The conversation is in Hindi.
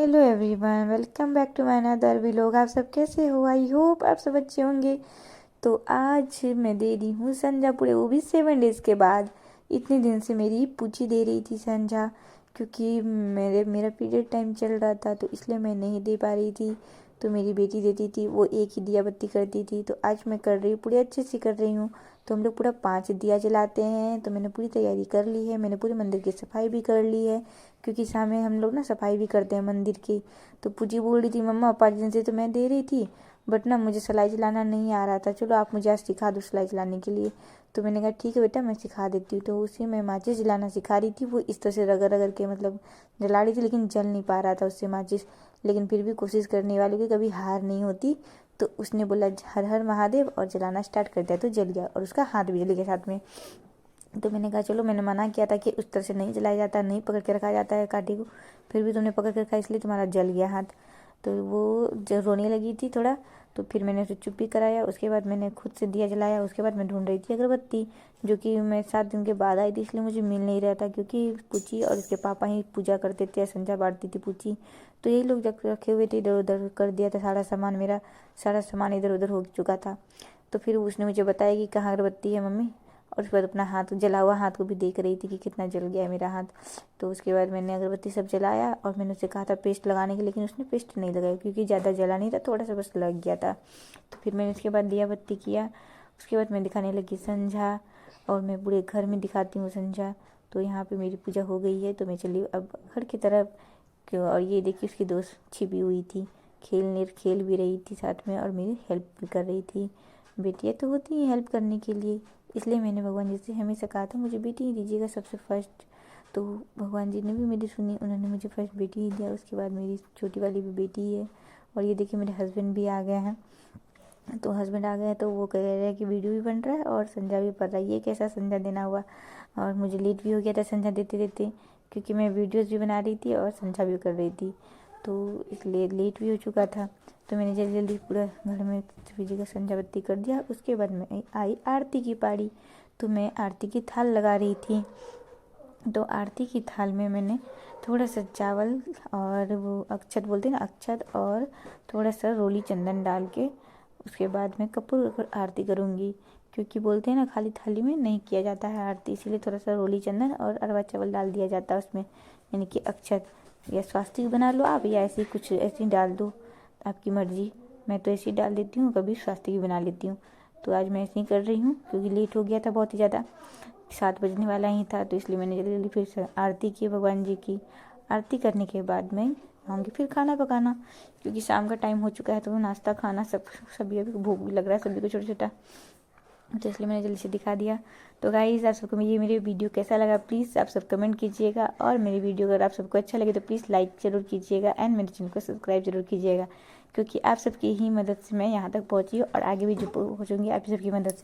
Hello everyone, welcome back to my another vlog. आप सब कैसे हो? आई होप आप सब अच्छे होंगे। तो आज मैं दे रही हूँ संजा पूरे, वो भी 7 डेज़ के बाद। इतने दिन से मेरी पूछी दे रही थी संजा, क्योंकि मेरा पीरियड टाइम चल रहा था, तो इसलिए मैं नहीं दे पा रही थी। तो मेरी बेटी देती थी, वो एक ही दिया बत्ती करती थी। तो आज मैं कर रही हूँ, पूरी अच्छे से कर रही हूँ। तो हम लोग पूरा 5 दिया जलाते हैं। तो मैंने पूरी तैयारी कर ली है, मैंने पूरे मंदिर की सफाई भी कर ली है, क्योंकि शाम हम लोग ना सफाई भी करते हैं मंदिर की। तो पूजी बोल रही थी, मम्मा 5 दिन से तो मैं दे रही थी, बट ना मुझे सिलाई चलाना नहीं आ रहा था, चलो आप मुझे आज सिखा दो सिलाई चलाने के लिए। तो मैंने कहा ठीक है बेटा, मैं सिखा देती हूँ। तो उसे मैं माचिस जलाना सिखा रही थी। वो इस तरह से रगड़ रगड़ के मतलब जला रही थी, लेकिन जल नहीं पा रहा था उससे माचिस। लेकिन फिर भी कोशिश करने वालों की कभी हार नहीं होती। तो उसने बोला हर हर महादेव और जलाना स्टार्ट कर दिया, तो जल गया और उसका हाथ भी जल गया साथ में। तो मैंने कहा चलो, मैंने मना किया था कि उस तरह से नहीं जलाया जाता, नहीं पकड़ के रखा जाता है काठी को, फिर भी तुमने पकड़ के रखा इसलिए तुम्हारा जल गया हाथ। तो वो जब रोने लगी थी थोड़ा, तो फिर मैंने उसे चुप भी कराया। उसके बाद मैंने खुद से दिया जलाया। उसके बाद मैं ढूंढ रही थी अगरबत्ती, जो कि मैं 7 दिन के बाद आई थी, इसलिए मुझे मिल नहीं रहा था, क्योंकि पूची और उसके पापा ही पूजा करते थे, संजा बांटती थी पूची। तो यही लोग जब रखे हुए थे, इधर उधर कर दिया था सारा सामान, मेरा सारा सामान इधर उधर हो चुका था। तो फिर उसने मुझे बताया कि कहाँ अगरबत्ती है मम्मी, और उसके बाद अपना हाथ जला हुआ हाथ को भी देख रही थी कि कितना जल गया है मेरा हाथ। तो उसके बाद मैंने अगरबत्ती सब जलाया, और मैंने उसे कहा था पेस्ट लगाने के, लेकिन उसने पेस्ट नहीं लगाया, क्योंकि ज़्यादा जला नहीं था, थोड़ा सा बस लग गया था। तो फिर मैंने उसके बाद दिया बत्ती किया। उसके बाद मैं दिखाने लगी संझा, और मैं पूरे घर में दिखाती हूँ संझा। तो यहाँ पे मेरी पूजा हो गई है, तो मैं चली अब घर की तरफ। और ये देखिए उसकी दोस्त छिपी हुई थी, खेल भी रही थी साथ में, और मेरी हेल्प भी कर रही थी। बेटियाँ तो होती हैं हेल्प करने के लिए, इसलिए मैंने भगवान जी से हमेशा कहा था मुझे बेटी ही दीजिएगा सबसे फर्स्ट। तो भगवान जी ने भी मेरी सुनी, उन्होंने मुझे फर्स्ट बेटी ही दिया। उसके बाद मेरी छोटी वाली भी बेटी ही है। और ये देखिए मेरे हस्बैंड भी आ गए हैं। तो हस्बैंड आ गए हैं, तो वो कह रहे हैं कि वीडियो भी बन रहा है और संजा भी पढ़ रहा है। ये कैसा संजा देना हुआ। और मुझे लेट भी हो गया था संजा देते देते, क्योंकि मैं वीडियोज़ भी बना रही थी और संजा भी कर रही थी, तो इसलिए लेट भी हो चुका था। तो मैंने जल्दी जल्दी पूरा घर में सभी जगह संजा बत्ती कर दिया। उसके बाद मैं आई आरती की पारी। तो मैं आरती की थाल लगा रही थी। तो आरती की थाल में मैंने थोड़ा सा चावल और वो अक्षत बोलते हैं ना, अक्षत, और थोड़ा सा रोली चंदन डाल के उसके बाद मैं कपूर आरती करूँगी, क्योंकि बोलते हैं ना खाली थाली में नहीं किया जाता है आरती, इसीलिए थोड़ा सा रोली चंदन और अरवा चावल डाल दिया जाता है उसमें, यानी कि अक्षत। या स्वास्तिक बना लो आप, या ऐसे कुछ ऐसे ही डाल दो, आपकी मर्ज़ी। मैं तो ऐसे ही डाल देती हूँ, कभी स्वास्तिक भी बना लेती हूँ। तो आज मैं ऐसे ही कर रही हूँ, क्योंकि लेट हो गया था बहुत ही ज़्यादा, 7 बजने वाला ही था। तो इसलिए मैंने जल्दी जल्दी फिर से आरती की, भगवान जी की आरती करने के बाद मैं आऊँगी फिर खाना पकाना, क्योंकि शाम का टाइम हो चुका है। तो नाश्ता खाना सब सभी अभी भूख भी लग रहा है सभी को छोटा छोटा, तो इसलिए मैंने जल्दी से दिखा दिया। तो गाइस, आप सबको ये मेरे वीडियो कैसा लगा प्लीज़ आप सब कमेंट कीजिएगा, और मेरी वीडियो अगर आप सबको अच्छा लगे तो प्लीज़ लाइक ज़रूर कीजिएगा, एंड मेरे चैनल को सब्सक्राइब जरूर कीजिएगा, क्योंकि आप सबकी ही मदद से मैं यहाँ तक पहुँची हूँ, और आगे भी जो पहुँचूँगी आप सबकी मदद से।